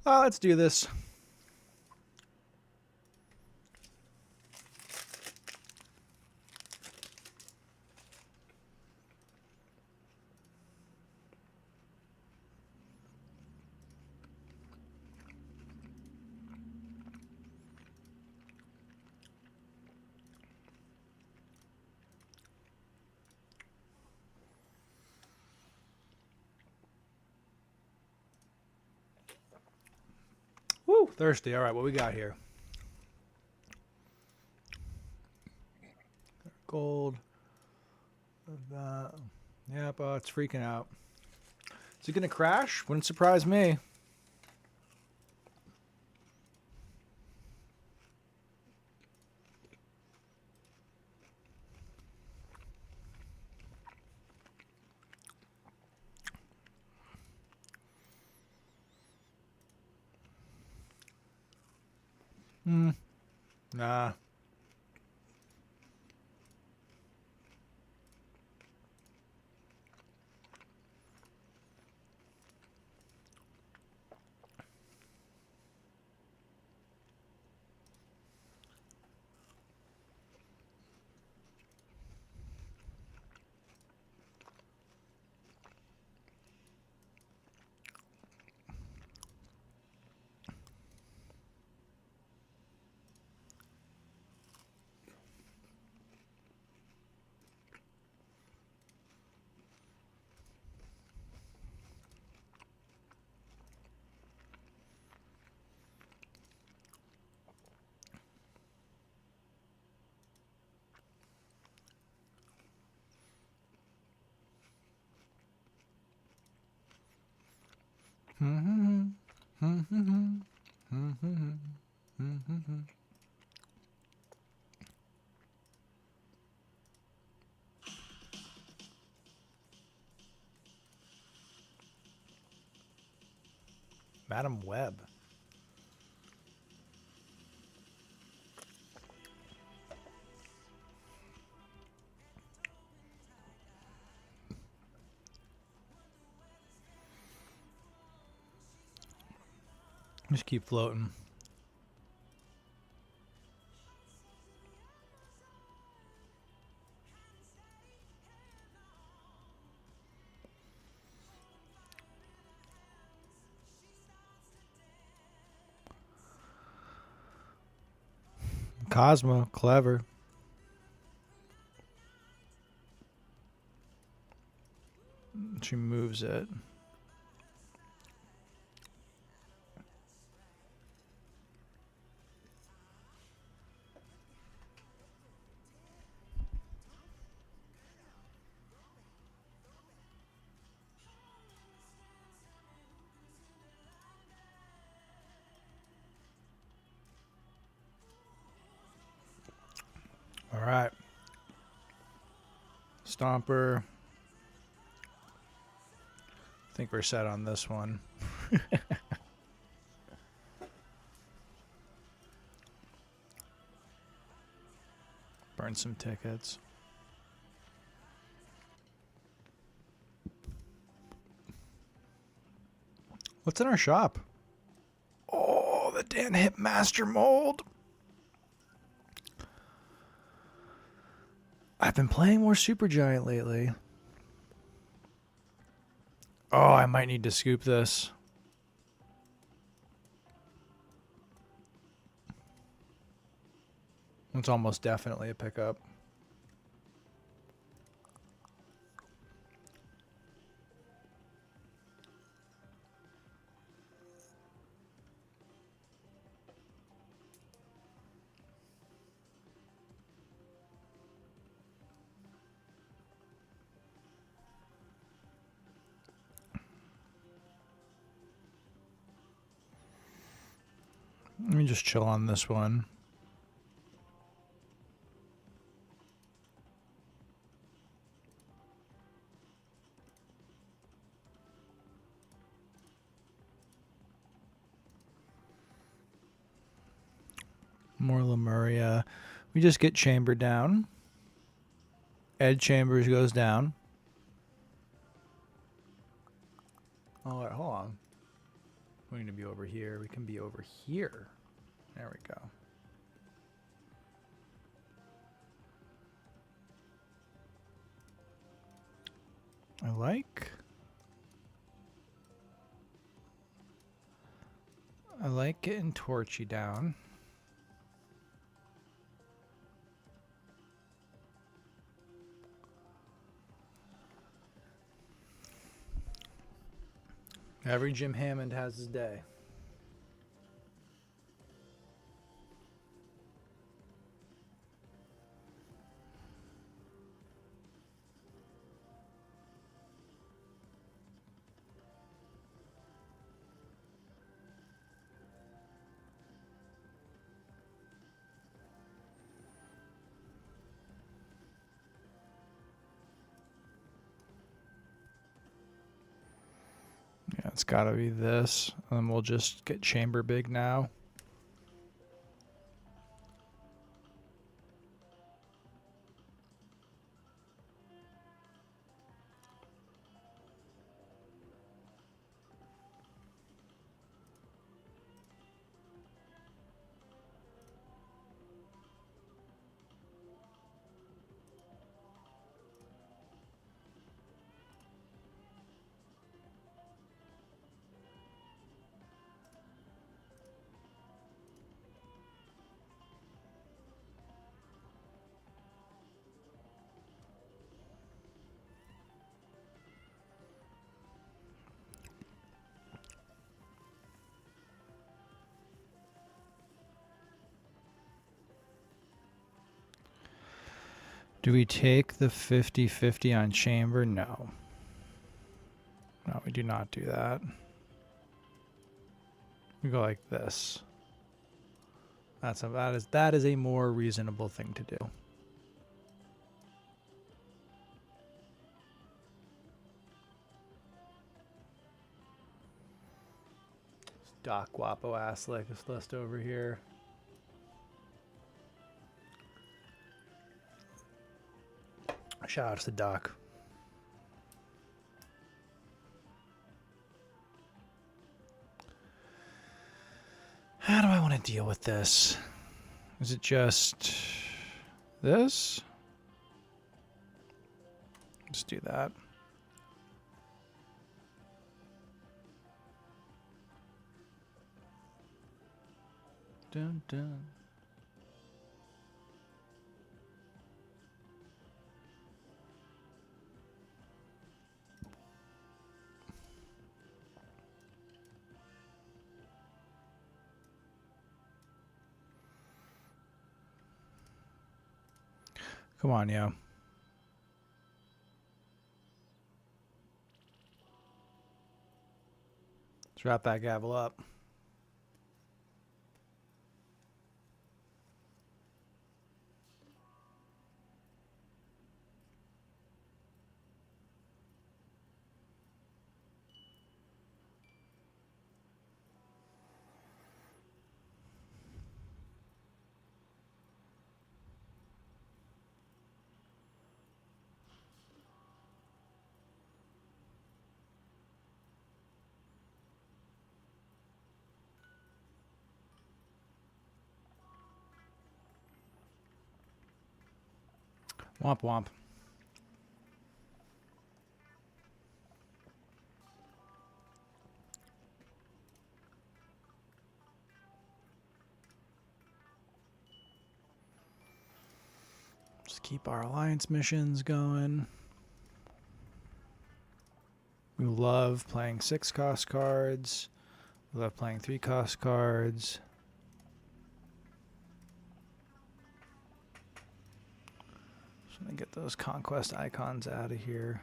Let's do this. Woo, thirsty. All right, what we got here? Gold. Yep, it's freaking out. Is it going to crash? Wouldn't surprise me. Nah. Madam Web. Just keep floating. Cosmo, clever. She moves it. All right. Stomper. I think we're set on this one. Burn some tickets. What's in our shop? Oh, the Dan Hip Master mold. I've been playing more Supergiant lately. Oh, I might need to scoop this. It's almost definitely a pickup. Let me just chill on this one. More Lemuria. We just get Chamber down. Ed Chambers goes down. Oh, wait, hold on. We need to be over here. We can be over here. There we go. I like getting Torchy down. Every Jim Hammond has his day. Yeah, it's got to be this. And we'll just get chamber big now. Do we take the 50-50 on chamber? No. No, we do not do that. We go like this. That is a more reasonable thing to do. Doc Guapo ass like this list over here. Shout out to Doc. How do I want to deal with this? Is it just this? Let's do that. Dun, dun. Come on, yo. Let's wrap that gavel up. Womp womp. Just keep our alliance missions going. We love playing 6-cost cards. We love playing 3-cost cards. Just want to get those conquest icons out of here.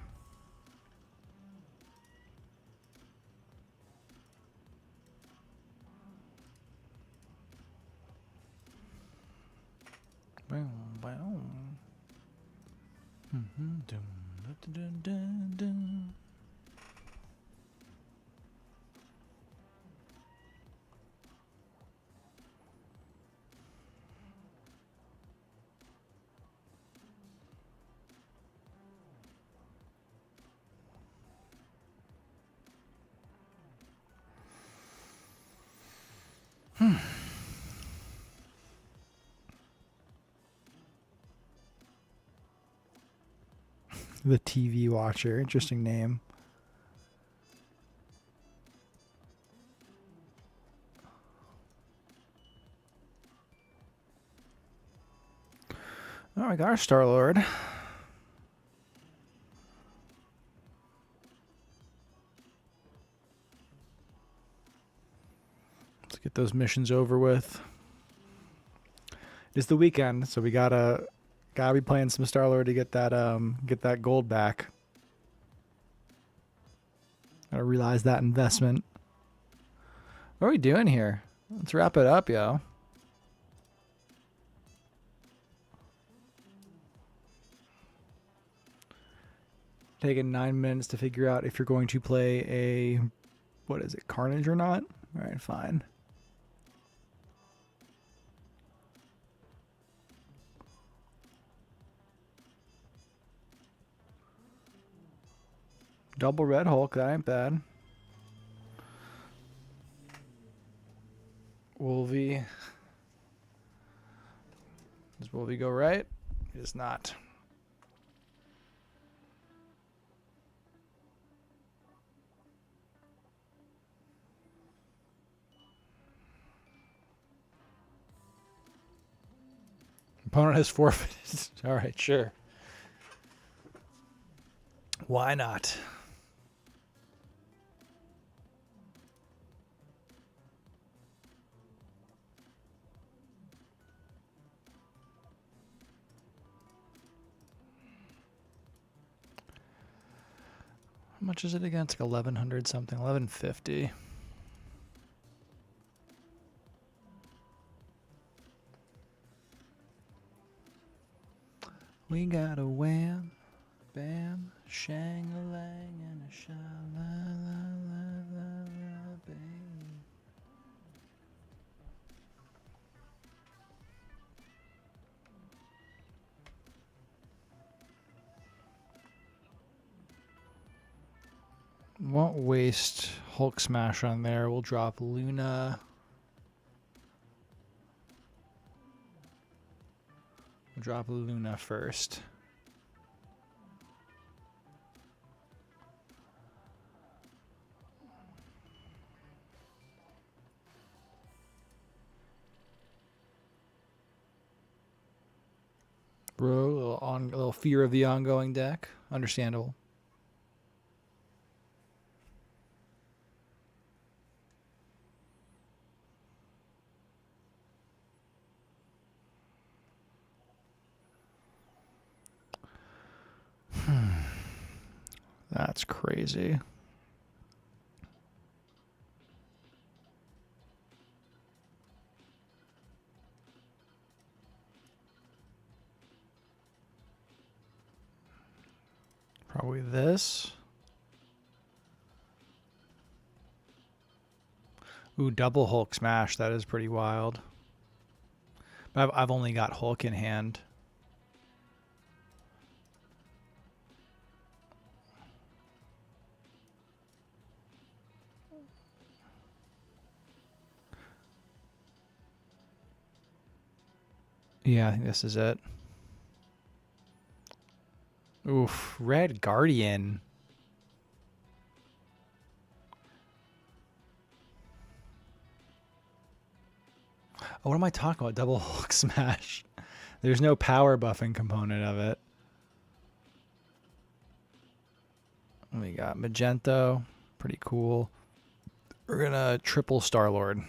The TV Watcher. Interesting name. Oh, we got our Star-Lord. Let's get those missions over with. It's the weekend, so we gotta be playing some Star-Lord to get that gold back. Gotta realize that investment. What are we doing here? Let's wrap it up, yo. Taking 9 minutes to figure out if you're going to play a, what is it, Carnage or not? All right, fine. Double Red Hulk, that ain't bad. Wolvie. Does Wolvie go right? It is not. Opponent has forfeited. All right, sure. Why not? How much is it again? It's like 1,100 something, 1,150. We got a wham, bam, shang-a-lang, and a sha-la-la-la-la-la, bang. Won't waste Hulk Smash on there. We'll drop Luna. We'll drop Luna first. Bro, a little fear of the ongoing deck. Understandable. That's crazy. Probably this. Ooh, double Hulk Smash. That is pretty wild. But I've only got Hulk in hand. Yeah, I think this is it. Oof, Red Guardian. Oh, what am I talking about? Double Hulk Smash. There's no power buffing component of it. We got Magento. Pretty cool. We're going to triple Star-Lord.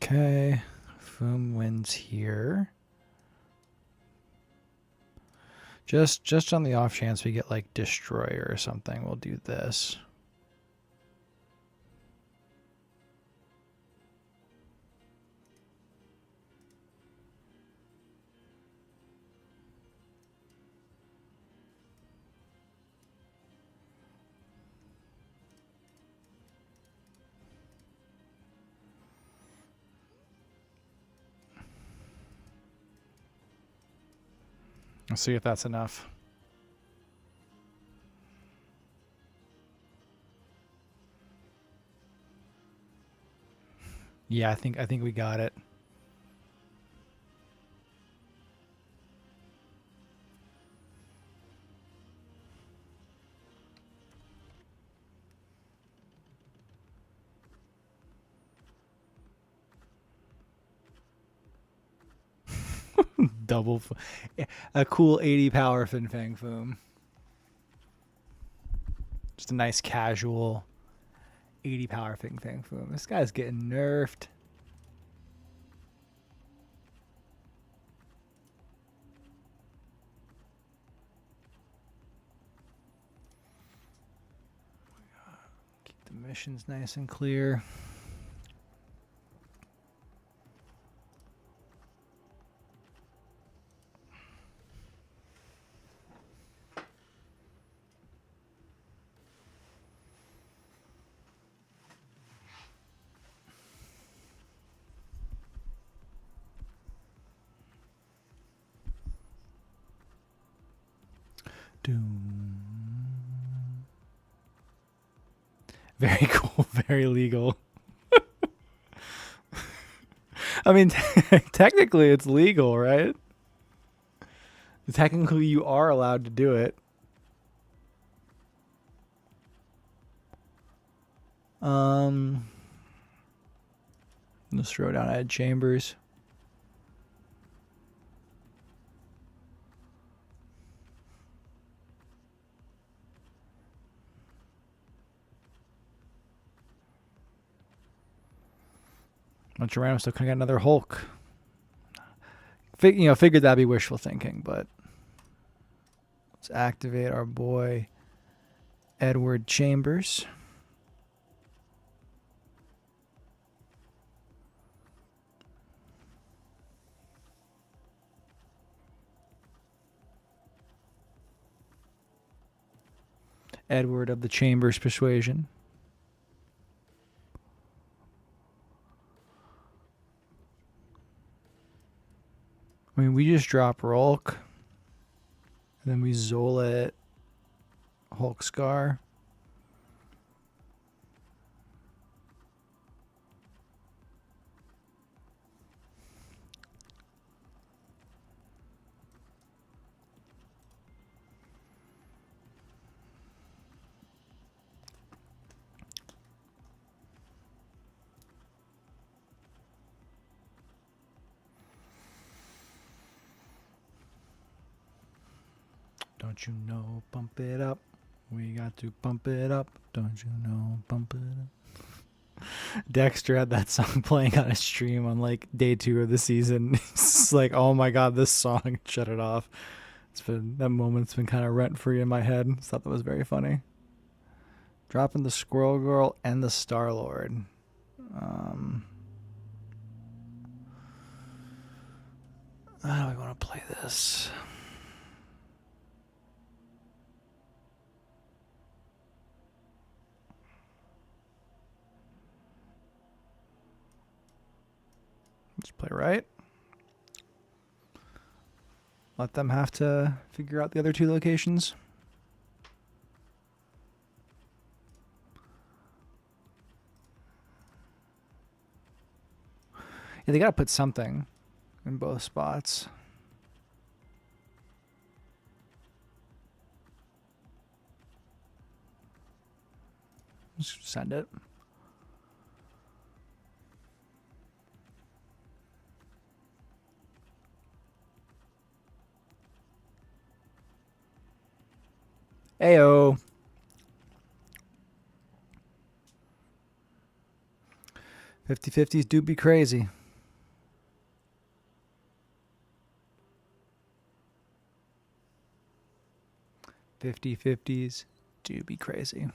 Okay, Foom wins here. Just on the off chance we get like Destroyer or something, we'll do this. Let's see if that's enough. Yeah, I think we got it. Double, a cool 80 power Fin Fang Foom. Just a nice casual 80 power Fin Fang Foom. This guy's getting nerfed. Keep the missions nice and clear. Doom. Very cool, very legal. I mean, technically it's legal, right? Technically you are allowed to do it. Let's throw down Ed Chambers. Geronimo still couldn't get another Hulk. Figured that'd be wishful thinking, but let's activate our boy Edward Chambers. Edward of the Chambers Persuasion. I mean, we just drop Rolk, and then we Zola it, Hulk Scar. Don't you know, pump it up. We got to pump it up. Don't you know, pump it up. Dexter had that song playing on his stream on like day 2 of the season. It's like, oh my god, this song. Shut it off. That moment's been kind of rent free in my head. I thought that was very funny. Dropping the Squirrel Girl and the Star Lord. How do I want to play this? Just play right. Let them have to figure out the other 2 locations. Yeah, they gotta put something in both spots. Just send it. Ayo. $50/50s do be crazy. $50/50s do be crazy.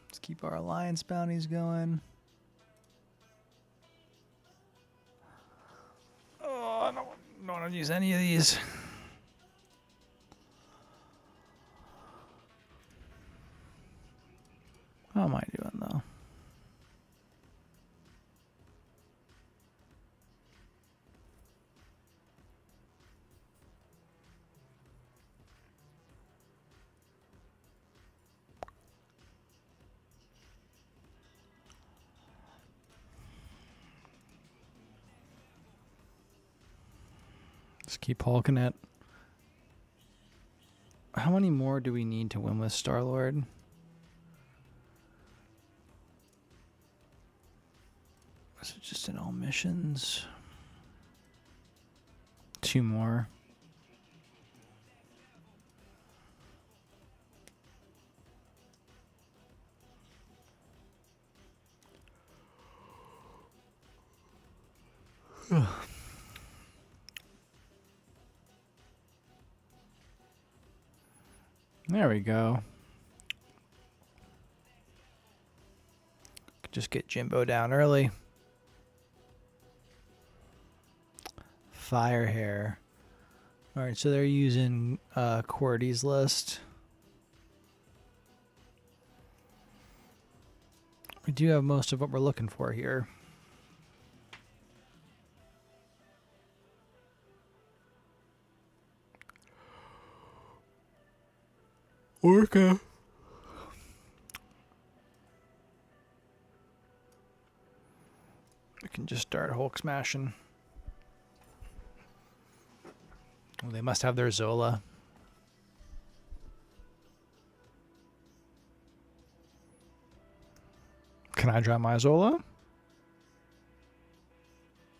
Let's keep our alliance bounties going. Oh, I don't want to use any of these. How am I doing though? Just keep hulking it. How many more do we need to win with Star-Lord? Is it just in all missions? 2 more. There we go. Could just get Jimbo down early. Fire hair. All right, so they're using QWERTY's list. We do have most of what we're looking for here. Orca. We can just start Hulk smashing. Well, they must have their Zola. Can I draw my Zola?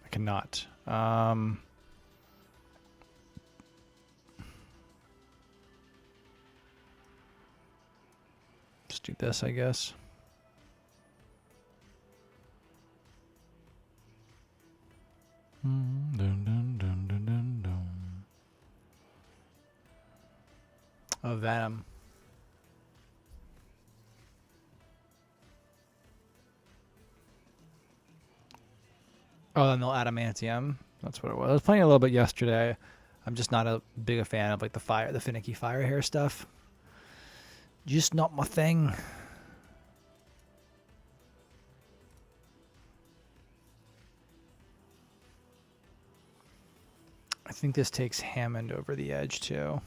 I cannot. Let's do this, I guess. Dun, dun, dun, dun, dun, dun. Oh, Venom. Oh, and they'll adamantium. That's what it was. I was playing a little bit yesterday. I'm just not a big a fan of like the finicky fire hair stuff. Just not my thing. I think this takes Hammond over the edge too.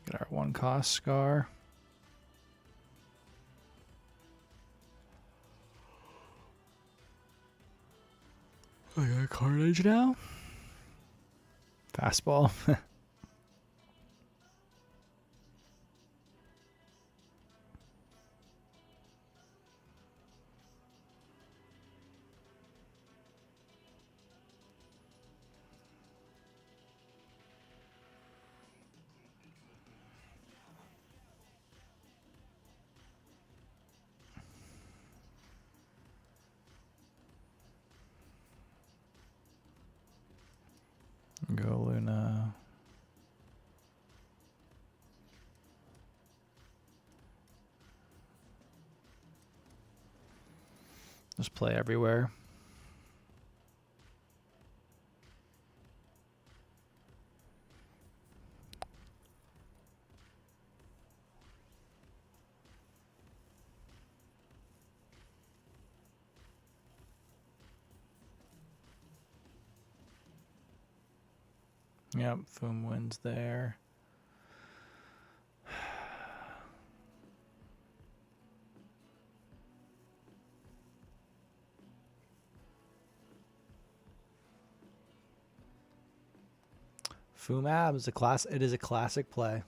Get our 1 cost Scar. I got Carnage now. Fastball. Go Luna. Just play everywhere. Yep, Foom wins there. Foom is a class. It is a classic play.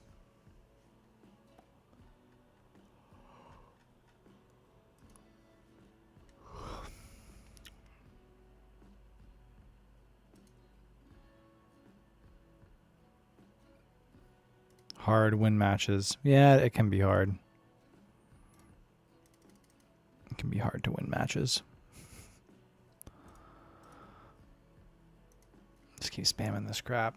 Hard win matches. Yeah, it can be hard. It can be hard to win matches. Just keep spamming this crap.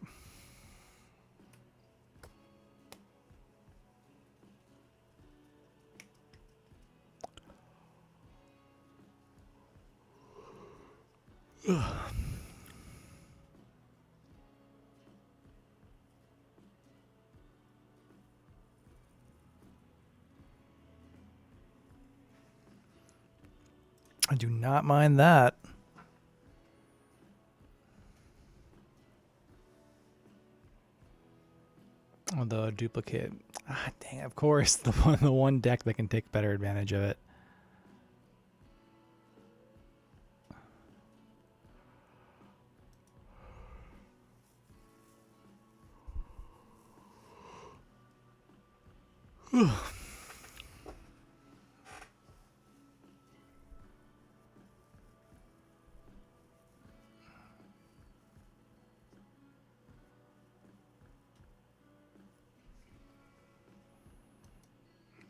Ugh. I do not mind that. Although duplicate, dang, of course, the one deck that can take better advantage of it.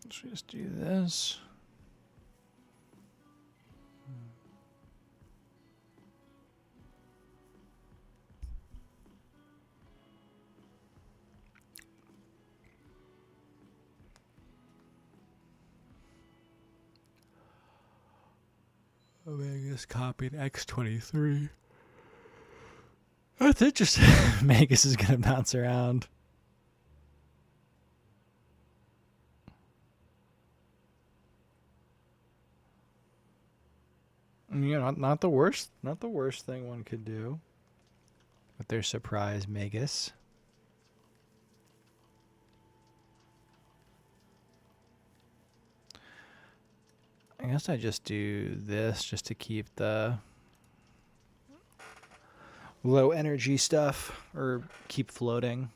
Let's just do this. Vegas copied X23. That's interesting. Vegas is gonna bounce around. Yeah, not the worst. Not the worst thing one could do with their surprise Megas. I guess I just do this just to keep the low energy stuff or keep floating.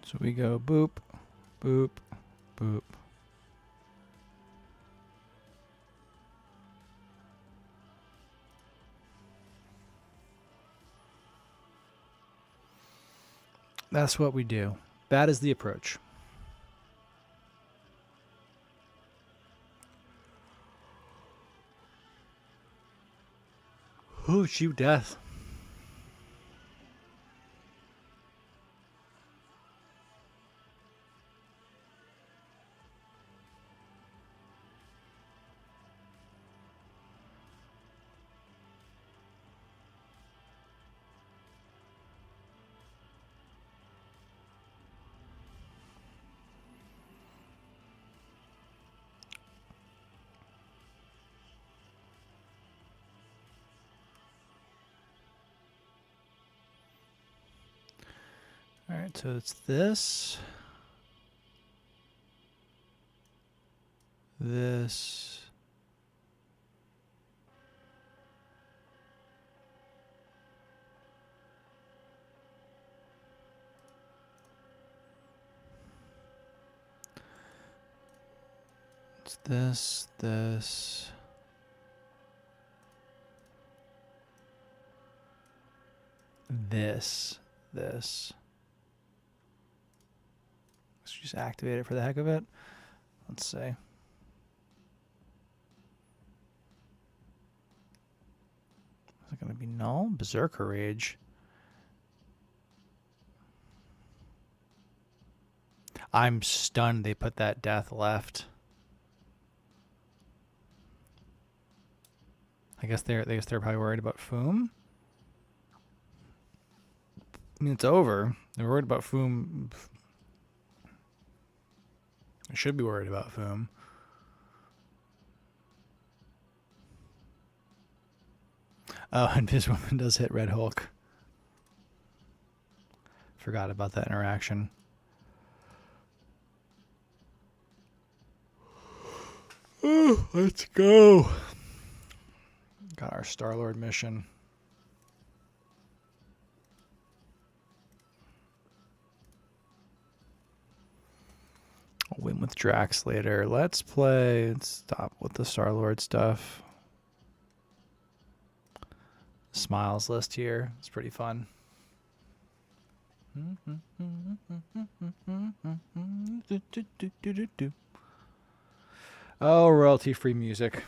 So we go boop, boop, boop. That's what we do. That is the approach. Ooh, shoot death. All right, so it's this, this, it's this, this, this. Let's just activate it for the heck of it. Let's see. Is it going to be null? Berserker Rage. I'm stunned they put that death left. I guess they're probably worried about Foom. I mean, it's over. They're worried about Foom. I should be worried about Foom. Oh, and this woman does hit Red Hulk. Forgot about that interaction. Oh, let's go. Got our Star-Lord mission. I'll win with Drax later. Let's stop with the Star-Lord stuff. Smiles list here. It's pretty fun. Oh, royalty-free music.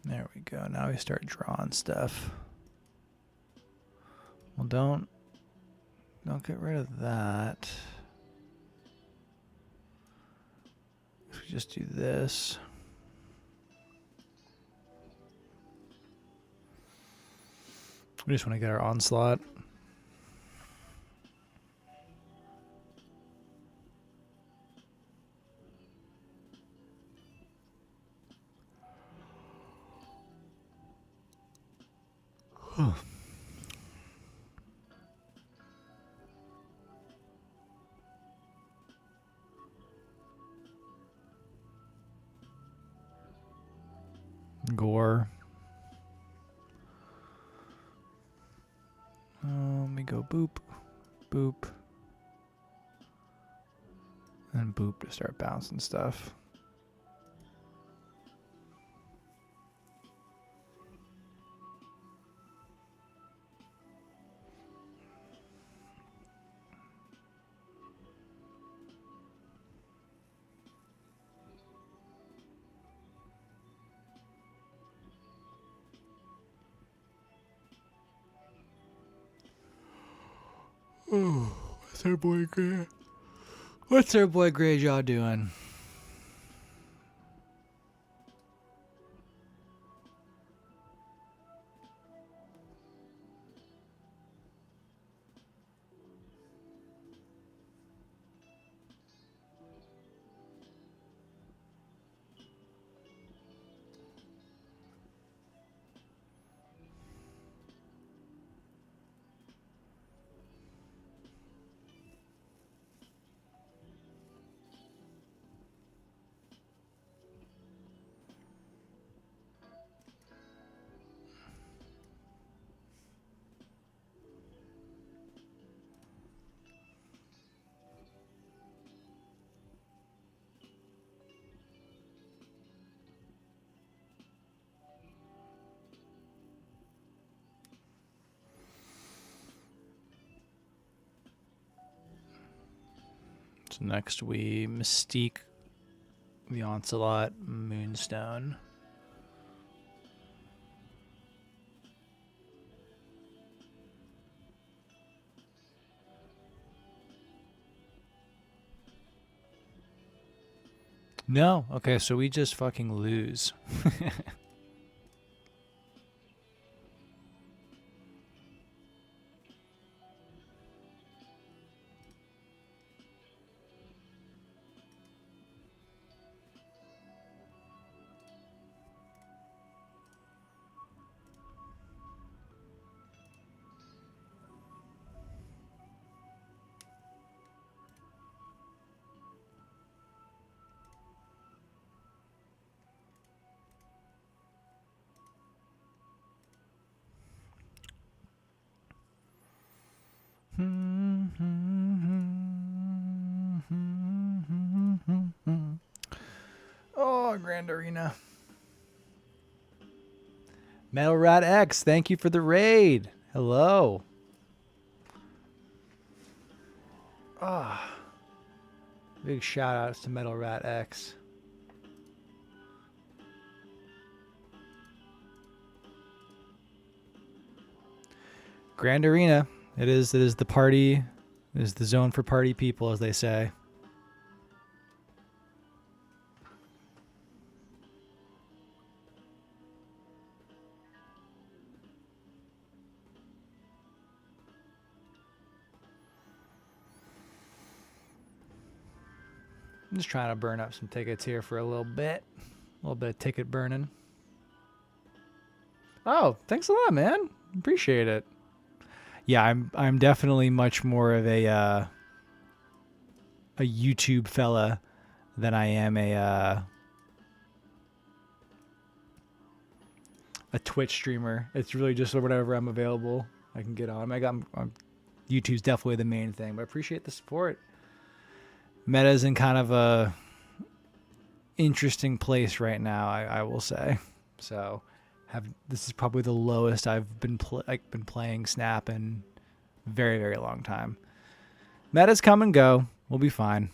There we go. Now we start drawing stuff. Well, don't get rid of that. If we just do this. We just want to get our onslaught. Gore. Let me go boop, boop, and boop to start bouncing stuff. Oh, what's our boy Gray? What's our boy Greyjaw doing? So next we Mystique the Onslaught Moonstone. No. Okay, so we just fucking lose. Oh, Grand Arena. Metal Rat X, thank you for the raid. Hello. Ah. Big shout outs to Metal Rat X. Grand Arena. It is the party. It is the zone for party people, as they say. I'm just trying to burn up some tickets here for a little bit of ticket burning. Oh, thanks a lot, man. Appreciate it. Yeah, I'm definitely much more of a YouTube fella than I am a Twitch streamer. It's really just whatever I'm available, I can get on. YouTube's definitely the main thing, but I appreciate the support. Meta's in kind of a interesting place right now, I will say. So, this is probably the lowest I've been playing Snap in a very, very long time. Metas come and go. We'll be fine.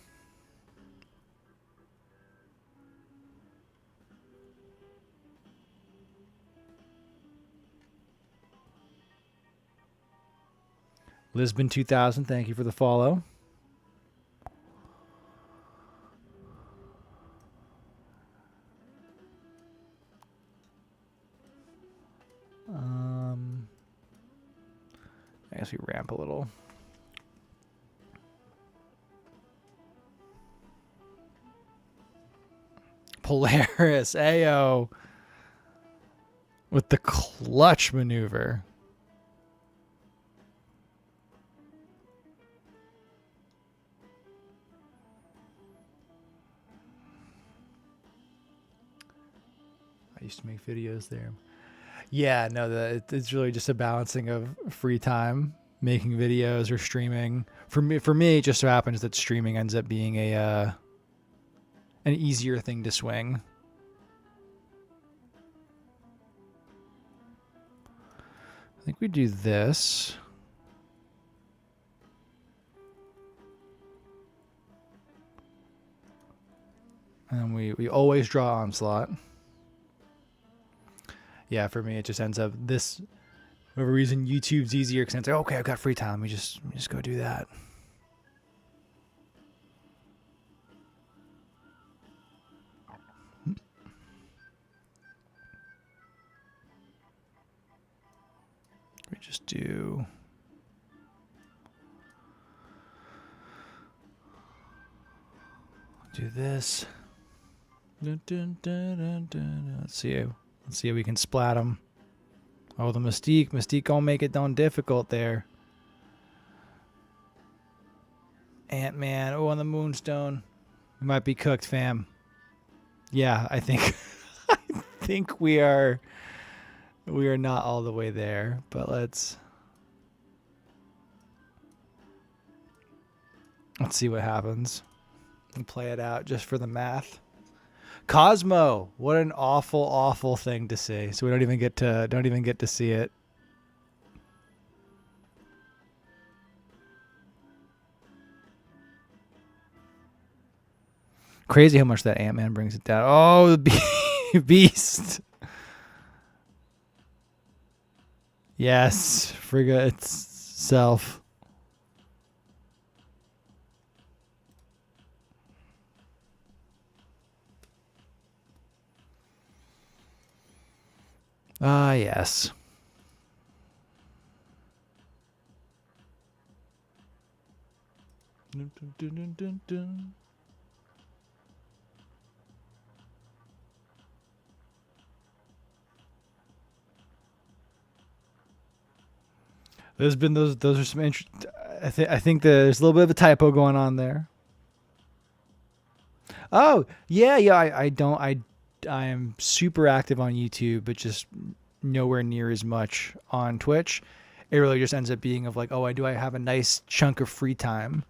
Lisbon 2000, thank you for the follow. I guess we ramp a little. Polaris, Ayo. With the clutch maneuver. I used to make videos there. Yeah, no, it's really just a balancing of free time, making videos or streaming. For me, it just so happens that streaming ends up being an easier thing to swing. I think we do this. And we always draw onslaught. Yeah, for me, it just ends up this. For whatever reason, YouTube's easier because it's like, okay, I've got free time. We just go do that. We just do. Do this. Dun, dun, dun, dun, dun. Let's see if we can splat them. Oh, the Mystique gonna make it down difficult there. Ant-Man, oh, on the Moonstone. We might be cooked, fam. Yeah, I think I think we are not all the way there, but let's see what happens and play it out just for the math. Cosmo, what an awful thing to see. So we don't even get to see it. Crazy how much that Ant-Man brings it down. Oh, the beast. Yes, Frigga itself. Ah, yes. Dun, dun, dun, dun. There's been those are some I think there's a little bit of a typo going on there. Oh, yeah, I am super active on YouTube, but just nowhere near as much on Twitch. It really just ends up being of like, oh, I have a nice chunk of free time.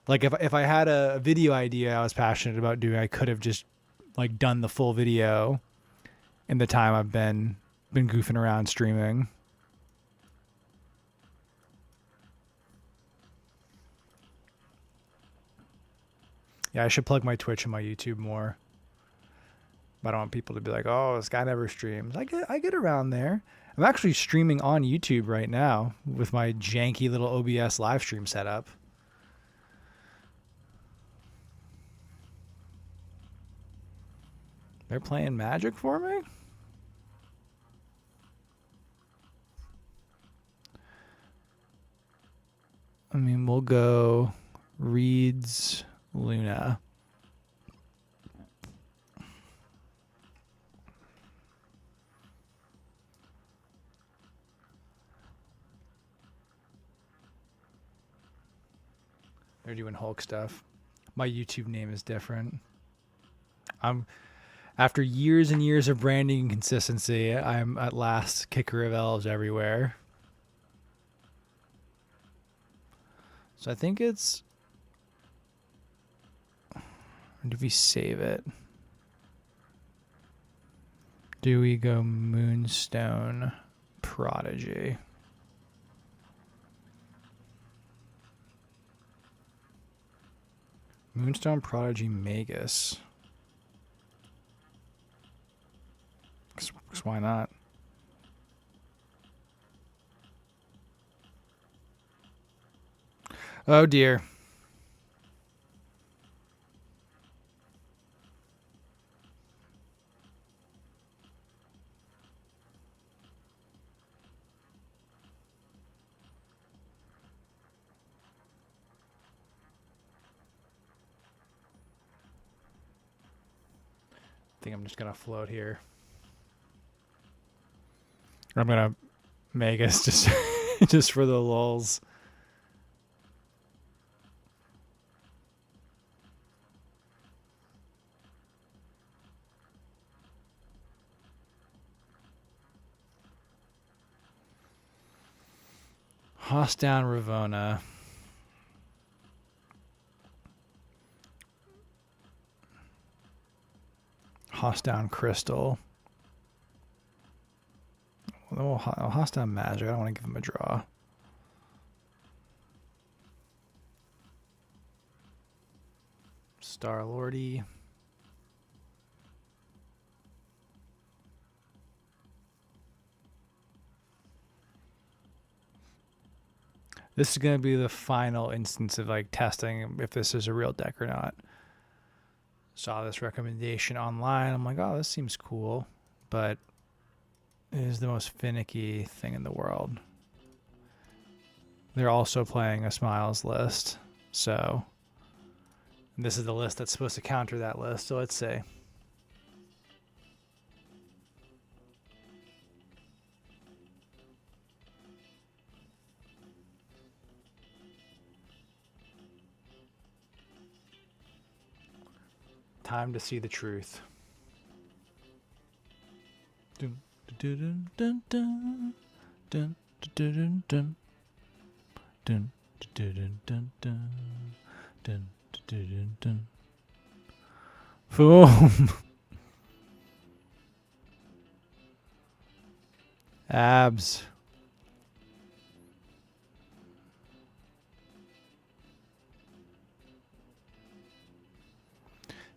Like if I had a video idea I was passionate about doing, I could have just like done the full video in the time I've been goofing around streaming. Yeah, I should plug my Twitch and my YouTube more. But I don't want people to be like, "Oh, this guy never streams." I get around there. I'm actually streaming on YouTube right now with my janky little OBS live stream setup. They're playing Magic for me? I mean, we'll go Reeds Luna. They're doing Hulk stuff. My YouTube name is different. After years and years of branding and consistency, I'm at last Kicker of Elves everywhere. So I think it's... Or do we save it? Do we go Moonstone Prodigy? Moonstone Prodigy Magus. Because why not? Oh dear. I think I'm just gonna float here. I'm gonna Magus just just for the lulz. Hoss down Ravona. Hoss down Crystal. Oh, Hoss down Magic. I don't want to give him a draw. Star-Lordy. This is going to be the final instance of like testing if this is a real deck or not. Saw this recommendation online. I'm like, oh, this seems cool, but it is the most finicky thing in the world. They're also playing a Smiles list, so this is the list that's supposed to counter that list. So let's see. Time to see the truth. Dun, dun, dun, dun, dun, dun, dun, dun, dun, dun, dun, dun, dun, dun. Boom. Abs.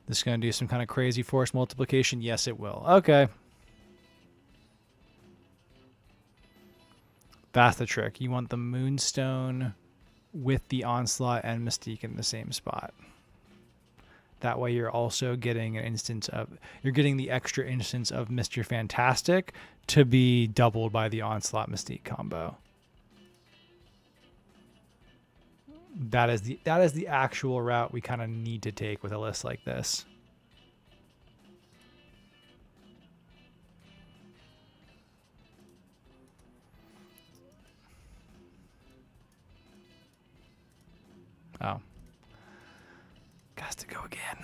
This is going to do some kind of crazy force multiplication? Yes, it will. Okay. That's the trick. You want the Moonstone with the Onslaught and Mystique in the same spot. That way you're also getting an instance of... You're getting the extra instance of Mr. Fantastic to be doubled by the Onslaught Mystique combo. That is the actual route we kind of need to take with a list like this. Oh. Got to go again.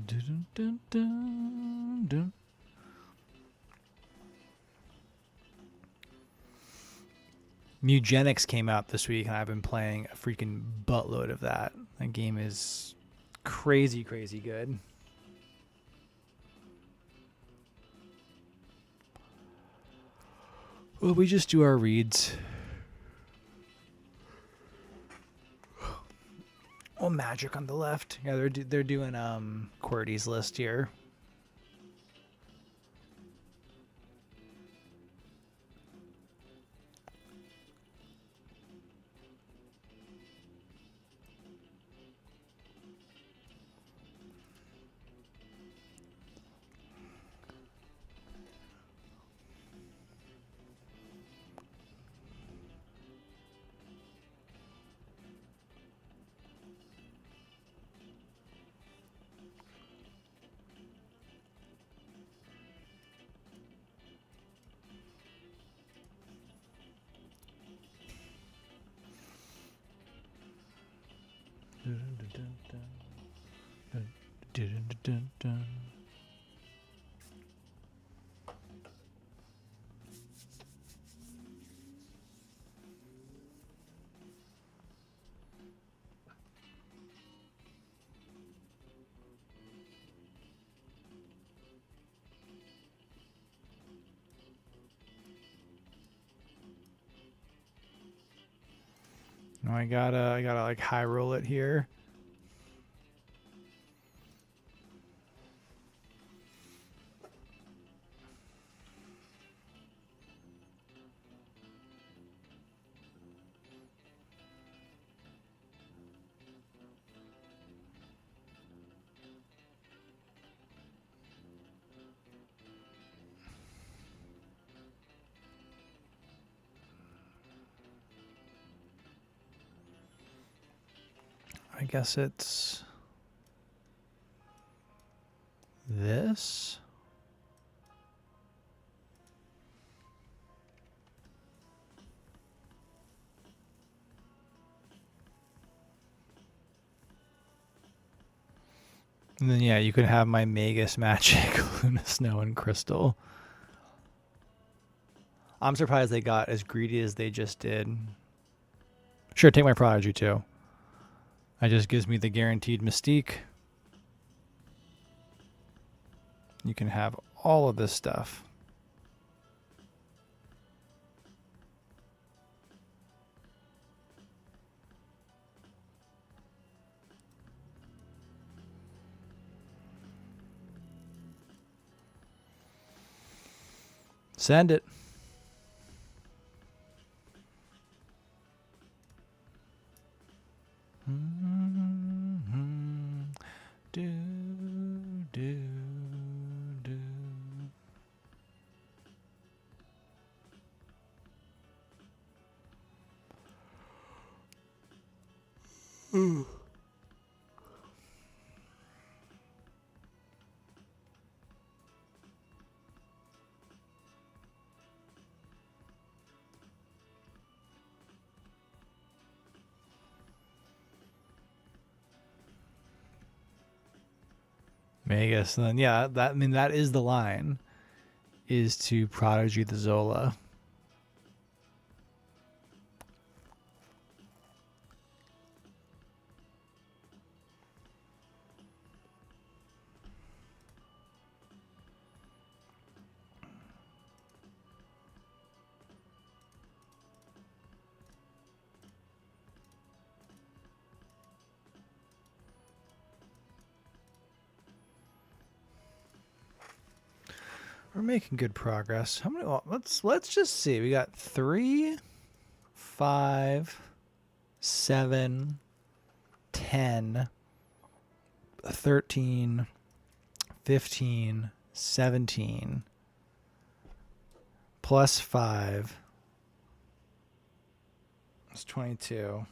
Dun, dun, dun, dun. Mugenics came out this week, and I've been playing a freaking buttload of that. That game is crazy, crazy good. Well, we just do our reads. Oh, magic on the left. Yeah, they're doing QWERTY's list here. No, I gotta like high roll it here. I guess it's this. And then, yeah, you could have my Magus Magic, Luna Snow, and Crystal. I'm surprised they got as greedy as they just did. Sure, take my Prodigy, too. That just gives me the guaranteed Mystique. You can have all of this stuff. Send it. Do, do, do. Magus, and then yeah, that is the line, is to Prodigy the Zola. We're making good progress. How many? Well, let's just see. We got 3, 5, 7, 10, 13, 15, 17, plus 5. It's 22.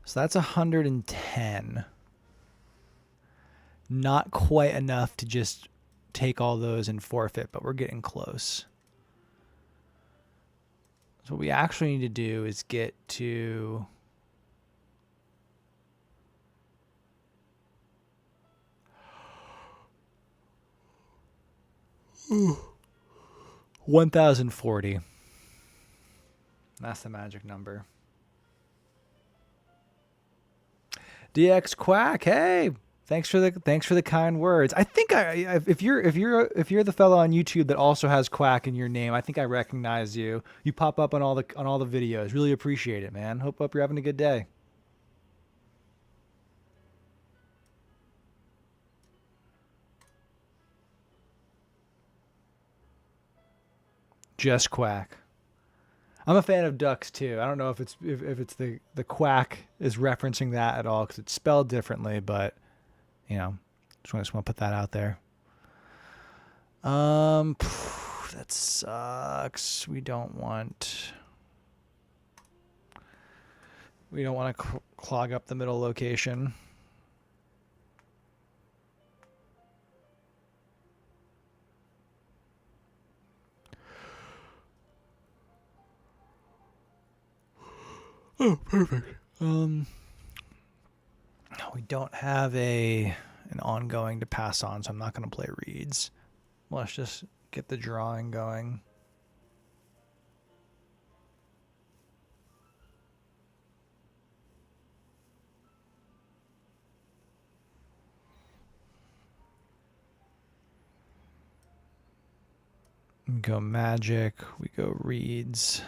So that's 110. Not quite enough to just take all those and forfeit, but we're getting close. So what we actually need to do is get to 1,040. That's the magic number. DX Quack, hey. Thanks for the kind words. I think if you're the fellow on YouTube that also has Quack in your name, I think I recognize you. You pop up on all the videos. Really appreciate it, man. Hope you're having a good day. Just quack. I'm a fan of ducks too. I don't know if it's the quack is referencing that at all because it's spelled differently, but you know, just want to put that out there. That sucks. We don't want to clog up the middle location. Oh, perfect. We don't have an ongoing to pass on, so I'm not going to play reads. Let's just get the drawing going. We go magic, we go reads.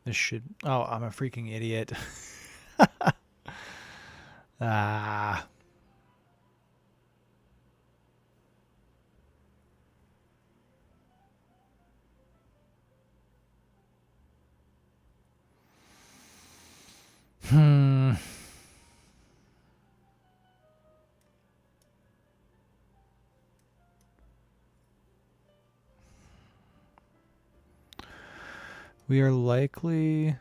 This should... Oh, I'm a freaking idiot. Ah. We are likely...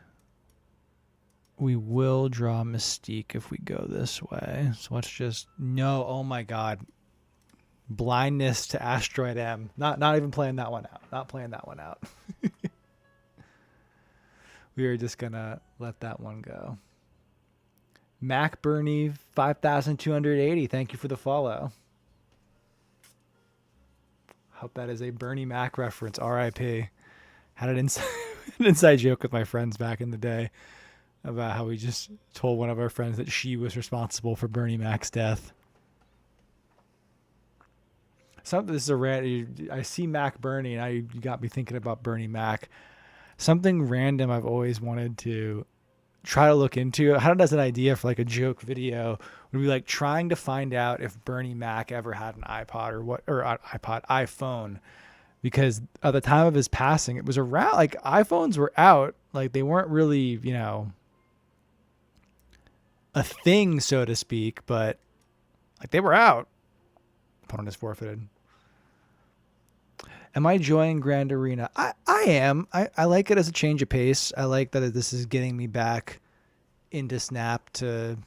We will draw Mystique if we go this way. So let's just... No, oh my god. Blindness to Asteroid M. Not even playing that one out. Not playing that one out. We are just going to let that one go. Mac Bernie 5280. Thank you for the follow. Hope that is a Bernie Mac reference. R.I.P. Had an inside joke with my friends back in the day about how we just told one of our friends that she was responsible for Bernie Mac's death. This is a random... I see Mac Bernie, and you got me thinking about Bernie Mac. Something random I've always wanted to try to look into. I had as an idea for like a joke video would be like trying to find out if Bernie Mac ever had an iPod iPhone, because at the time of his passing, it was around like iPhones were out, like they weren't really, a thing, so to speak, but like they were out. Opponent is forfeited. Am I enjoying Grand Arena? I am. I like it as a change of pace. I like that this is getting me back into Snap to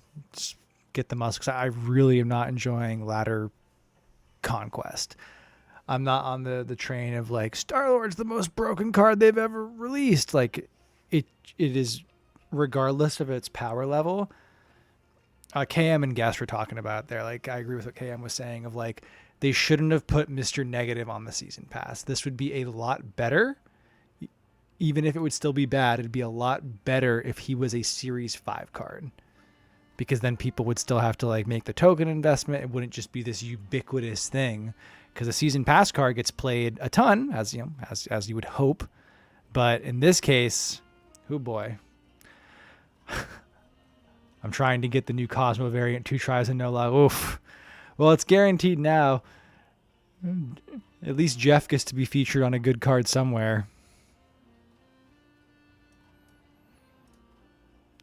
get the muscles. I really am not enjoying ladder conquest. I'm not on the train of like Star-Lord's the most broken card they've ever released. Like it is, regardless of its power level. KM and Guest were talking about there. Like I agree with what KM was saying of like, they shouldn't have put Mr. Negative on the season pass. This would be a lot better. Even if it would still be bad, it'd be a lot better if he was a Series 5 card. Because then people would still have to like make the token investment. It wouldn't just be this ubiquitous thing. Because a season pass card gets played a ton, as you would hope. But in this case, oh boy. I'm trying to get the new Cosmo variant 2 tries and no luck. Oof. Well, it's guaranteed now. At least Jeff gets to be featured on a good card somewhere.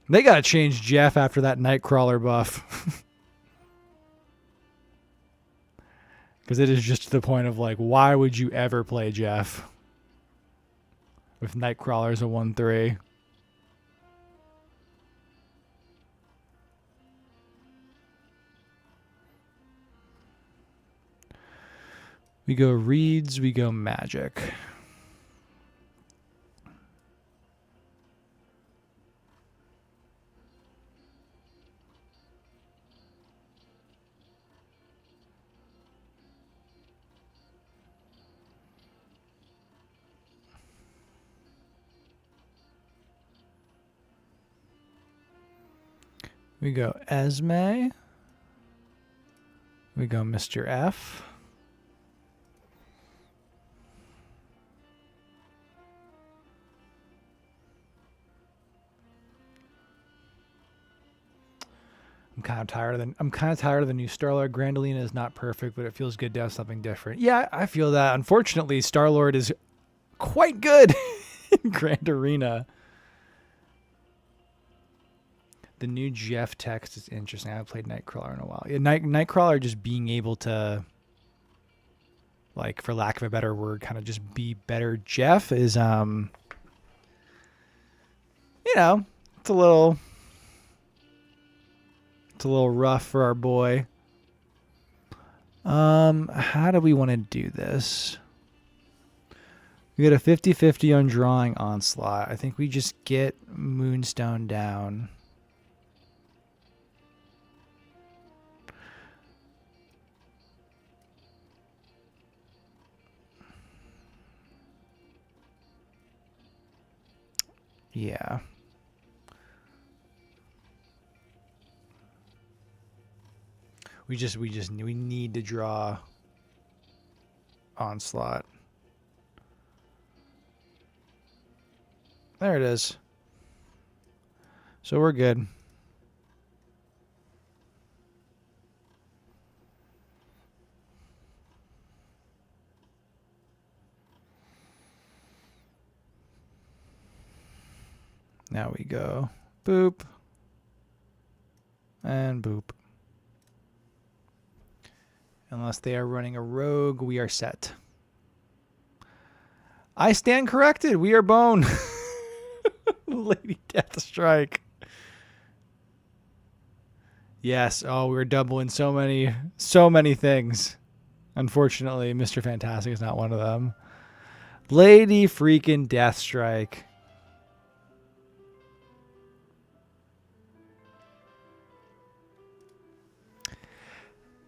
They got to change Jeff after that Nightcrawler buff. Because it is just to the point of like, why would you ever play Jeff? With Nightcrawler as a 1/3. We go reads, we go magic. We go Esme. We go Mr. F. I'm kind of tired of the new Star-Lord. Grandalina is not perfect, but it feels good to have something different. Yeah, I feel that. Unfortunately, Star-Lord is quite good in Grand Arena. The new Jeff text is interesting. I haven't played Nightcrawler in a while. Yeah, Nightcrawler just being able to, like, for lack of a better word, kind of just be better Jeff is, you know, it's a little rough for our boy. How do we want to do this? We got a 50-50 on drawing Onslaught. I think we just get Moonstone down. Yeah. We need to draw Onslaught. There it is. So we're good. Now we go boop and boop. Unless they are running a rogue, we are set. I stand corrected. We are bone. Lady Deathstrike. Yes. Oh, we're doubling so many things. Unfortunately, Mr. Fantastic is not one of them. Lady freaking Deathstrike.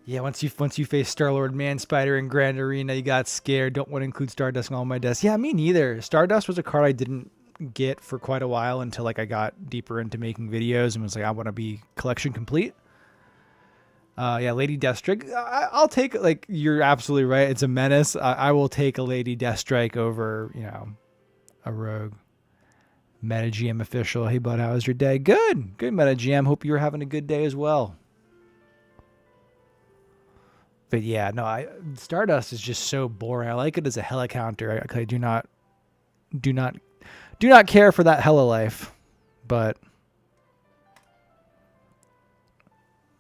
Yeah, once you face Star-Lord, Man-Spider, and Grand Arena, you got scared. Don't want to include Stardust on all my decks. Yeah, me neither. Stardust was a card I didn't get for quite a while until like I got deeper into making videos and was like, I want to be collection complete. Yeah, Lady Deathstrike. I'll take, like, you're absolutely right. It's a menace. I will take a Lady Deathstrike over, you know, a rogue. MetaGM official. Hey, bud, how was your day? Good. Good, MetaGM. Hope you're having a good day as well. But yeah, no, Stardust is just so boring. I like it as a hella counter. I do not care for that hella life. But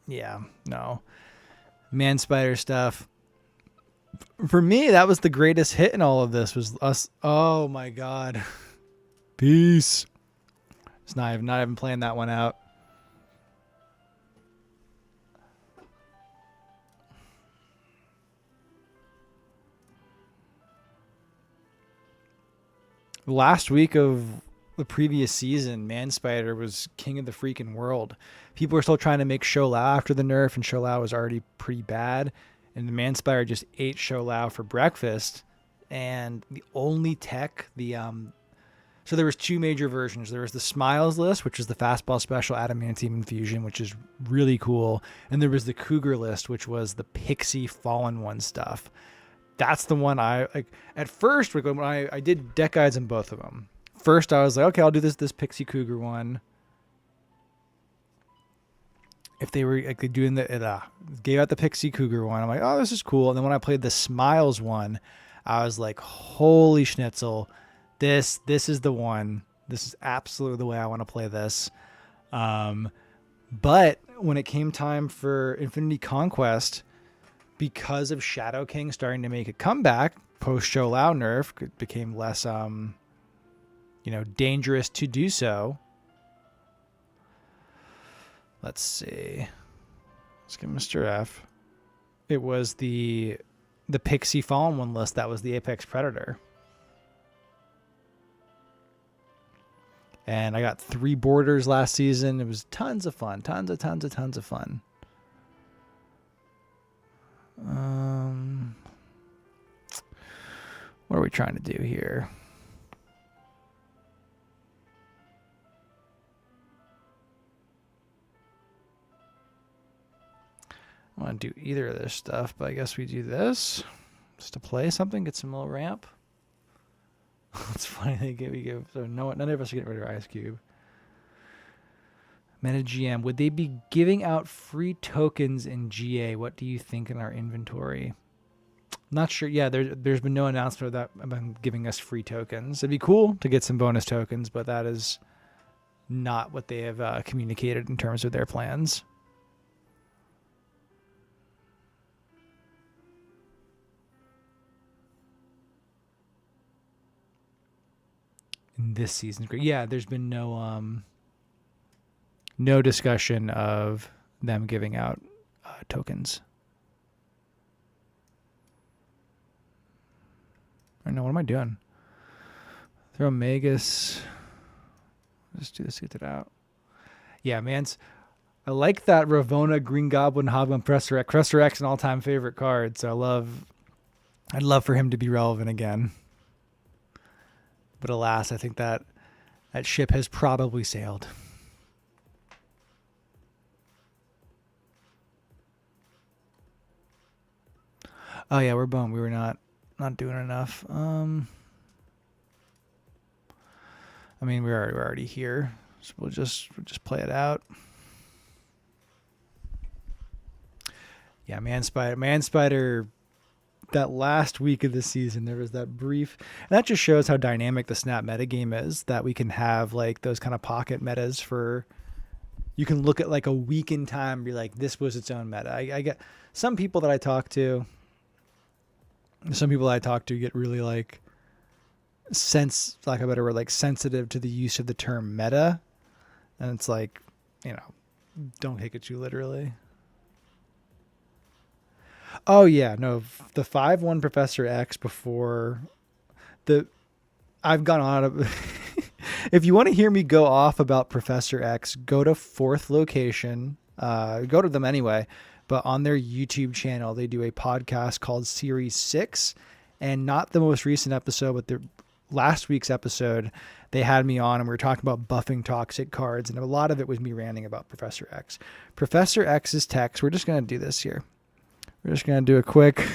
yeah, no. Man-Spider stuff. For me, that was the greatest hit in all of this was us. Oh my god. Peace. It's not even playing that one out. Last week of the previous season, Man-Spider was king of the freaking world. People were still trying to make Shou Lao after the nerf, and Shou Lao was already pretty bad. And the Man-Spider just ate Shou Lao for breakfast. And the only tech, so there was two major versions. There was the Smiles list, which is the fastball special Adamantium Infusion, which is really cool. And there was the Cougar list, which was the Pixie Fallen One stuff. That's the one I like. At first, when I did deck guides in both of them. First, I was like, okay, I'll do this Pixie Cougar one. If they were like doing gave out the Pixie Cougar one, I'm like, oh, this is cool. And then when I played the Smiles one, I was like, holy schnitzel, this is the one. This is absolutely the way I want to play this. But when it came time for Infinity Conquest, because of Shadow King starting to make a comeback post Shou Lao nerf, it became less, dangerous to do so. Let's see. Let's get Mr. F. It was the Pixie Fallen One list that was the Apex Predator. And I got 3 borders last season. It was tons of fun. Tons of fun. What are we trying to do here? I want to do either of this stuff, but I guess we do this just to play something, get some little ramp. It's funny we give so none of us are getting rid of Ice Cube. Meta GM, would they be giving out free tokens in GA? What do you think in our inventory? Not sure. Yeah, there's been no announcement that about giving us free tokens. It'd be cool to get some bonus tokens, but that is not what they have communicated in terms of their plans. In this season, yeah, there's been no discussion of them giving out tokens. I know, what am I doing? Throw Magus. Let's do this, get it out. Yeah, man. I like that Ravona, Green Goblin, Hobgoblin, Professor X. Professor X, an all-time favorite card. So I'd love for him to be relevant again. But alas, I think that ship has probably sailed. Oh yeah, we're bummed. We were not doing enough. I mean, we're already here, so we'll just play it out. Yeah, Man Spider. That last week of the season, there was that brief, and that just shows how dynamic the Snap metagame is. That we can have like those kind of pocket metas for. You can look at like a week in time, and be like, this was its own meta. I get some people that I talk to. Some people I talk to get really like like a better word, like sensitive to the use of the term meta. And it's like, don't take it too literally. Oh yeah, no, the 5-1 Professor X before I've gone on. If you want to hear me go off about Professor X, go to Fourth Location. Go to them anyway. But on their YouTube channel, they do a podcast called Series 6. And not the most recent episode, but the last week's episode, they had me on and we were talking about buffing toxic cards. And a lot of it was me ranting about Professor X. Professor X's text, we're just going to do this here. We're just going to do a quick,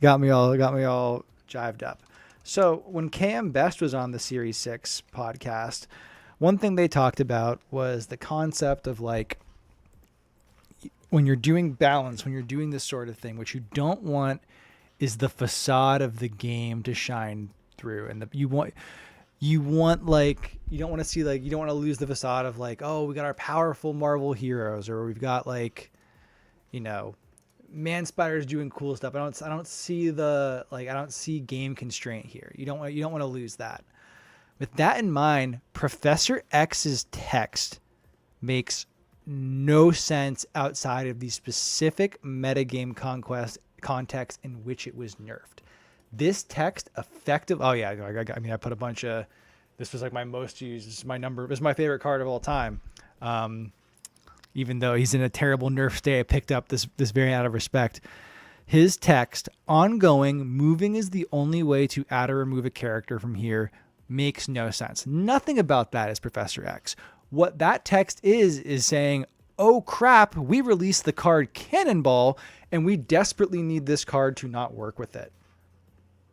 got me all jived up. So when KM Best was on the Series 6 podcast, one thing they talked about was the concept of like, when you're doing balance, when you're doing this sort of thing, what you don't want is the facade of the game to shine through. And you want like, you don't want to see like, you don't want to lose the facade of like, oh, we got our powerful Marvel heroes, or we've got like, Man Spider's doing cool stuff. I don't see game constraint here. You don't want to lose that. With that in mind, Professor X's text makes no sense outside of the specific metagame context in which it was nerfed. This text effective. Oh yeah, I put a bunch of. This was like my most used. This is my number. This is my favorite card of all time. Even though he's in a terrible nerf state, I picked up this variant out of respect. His text, ongoing, moving is the only way to add or remove a character from here, makes no sense. Nothing about that is Professor X. What that text is saying, oh crap, we released the card Cannonball, and we desperately need this card to not work with it.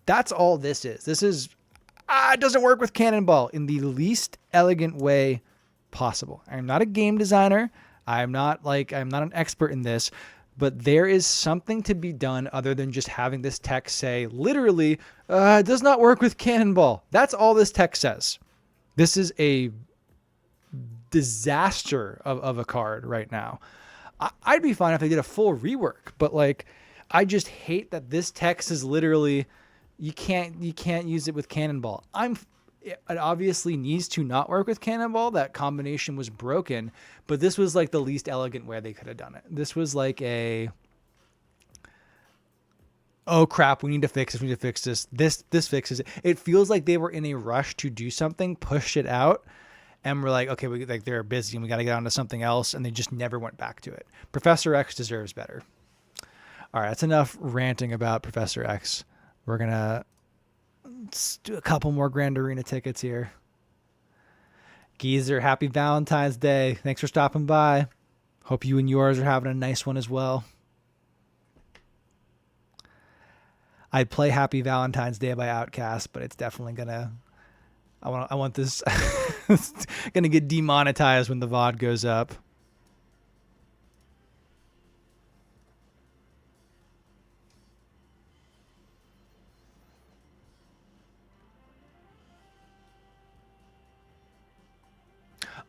That's all this is. This is, it doesn't work with Cannonball in the least elegant way possible. I'm not a game designer. I'm not an expert in this, but there is something to be done other than just having this text say, literally, it does not work with Cannonball. That's all this text says. This is a disaster of a card right now. I'd be fine if they did a full rework, but like, I just hate that this text is literally, you can't use it with Cannonball. It obviously needs to not work with Cannonball. That combination was broken, but this was like the least elegant way they could have done it. This was like oh crap, we need to fix this. This fixes it. It feels like they were in a rush to do something, push it out, and we're like, okay, they're busy and we got to get on to something else, and they just never went back to it. Professor X deserves better. All right, that's enough ranting about Professor X. We're gonna let's do a couple more Grand Arena tickets here. Geezer, happy Valentine's Day. Thanks for stopping by. Hope you and yours are having a nice one as well. I'd play Happy Valentine's Day by Outkast, but it's definitely gonna. I want this. It's gonna get demonetized when the VOD goes up.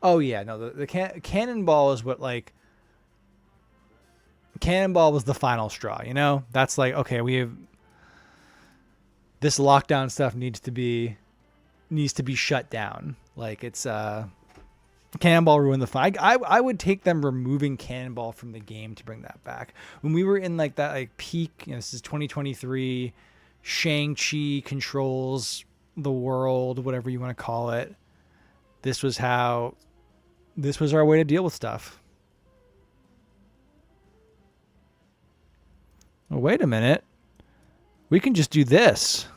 Oh yeah, no, the cannonball is what like cannonball was the final straw. You know, that's like okay, we have this lockdown stuff needs to be shut down. Like it's Cannonball ruined the fun. I would take them removing Cannonball from the game to bring that back. When we were in like that like peak, you know, this is 2023, Shang-Chi controls the world, whatever you want to call it. This was our way to deal with stuff. Oh, wait a minute. We can just do this.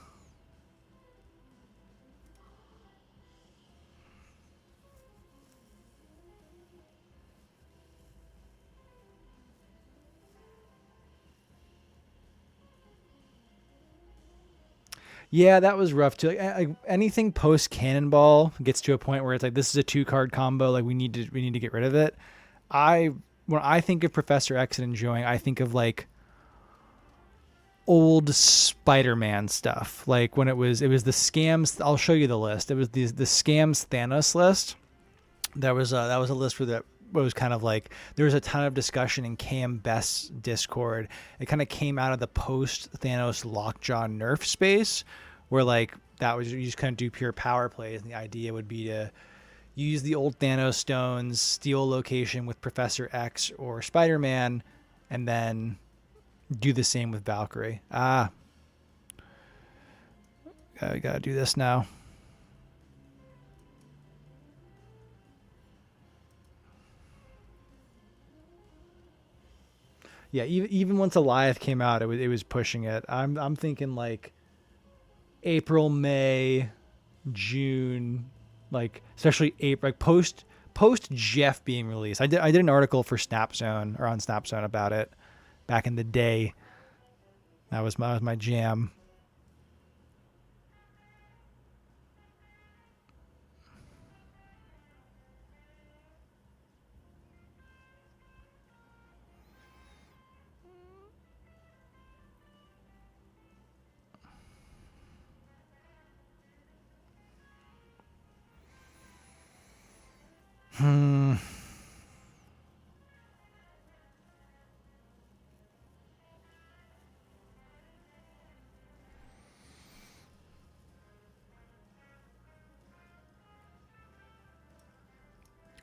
Yeah, that was rough too. Like anything post Cannonball gets to a point where it's like this is a 2-card combo. Like we need to get rid of it. When I think of Professor X and enjoying, I think of like old Spider-Man stuff. Like when it was the scams. I'll show you the list. It was the scams Thanos list. That was a list where that was kind of like there was a ton of discussion in Cam Best's Discord. It kind of came out of the post Thanos Lockjaw nerf space where like that was you just kind of do pure power plays, and the idea would be to use the old Thanos stones, steal a location with Professor X or Spider-Man, and then do the same with Valkyrie. I gotta do this now. Yeah, even once Alioth came out, it was pushing it. I'm thinking like April, May, June, like especially April, like post Jeff being released. I did an article for Snapzone or on Snapzone about it back in the day. That was my jam.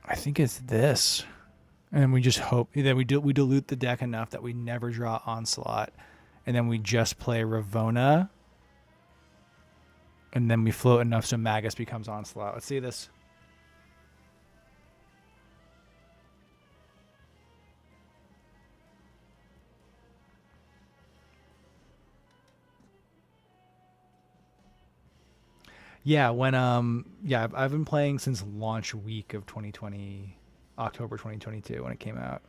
I think it's this. And we just hope that we dilute the deck enough that we never draw Onslaught. And then we just play Ravonna. And then we float enough so Magus becomes Onslaught. Let's see this. Yeah, I've been playing since launch week of 2020, October 2022 when it came out.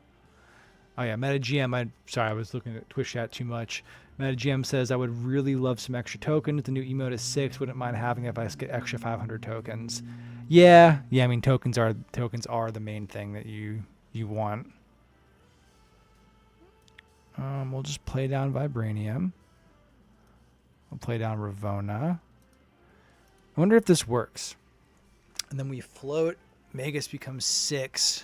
Oh yeah, MetaGM. I was looking at Twitch chat too much. MetaGM says I would really love some extra tokens. The new emote is 6. Wouldn't mind having it if I get extra 500 tokens. Yeah. I mean, tokens are the main thing that you want. We'll just play down Vibranium. We'll play down Ravonna. I wonder if this works. And then we float. Magus becomes 6.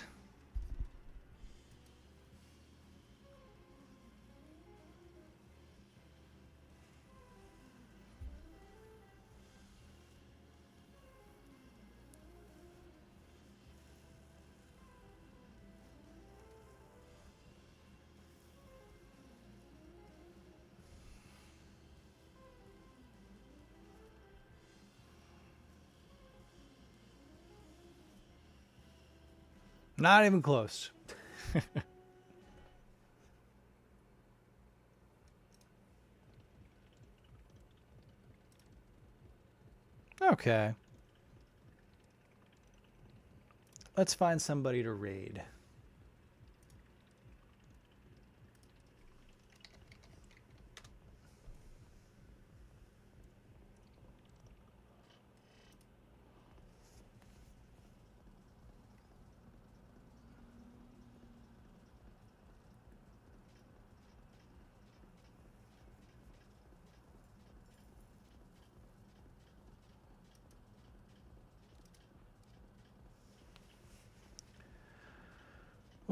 Not even close. Okay. Let's find somebody to raid.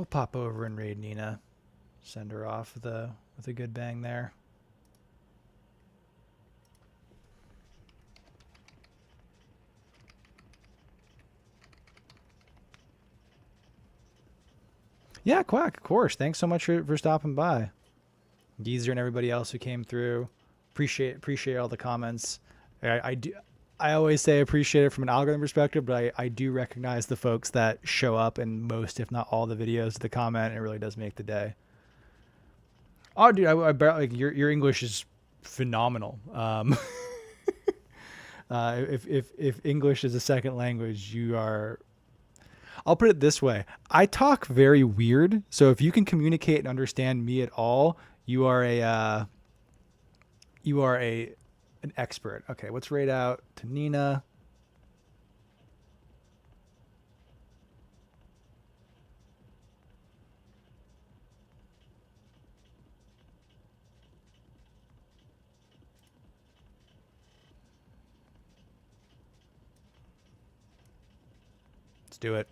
We'll pop over and raid Nina. Send her off with a good bang there. Yeah, Quack, of course. Thanks so much for stopping by. Geezer and everybody else who came through. Appreciate all the comments. I always say appreciate it from an algorithm perspective, but I do recognize the folks that show up in most, if not all, the videos, the comment. It really does make the day. Oh, dude, I like your English is phenomenal. If English is a second language, you are. I'll put it this way: I talk very weird, so if you can communicate and understand me at all, you are an expert. Okay, let's raid out to Nina. Let's do it.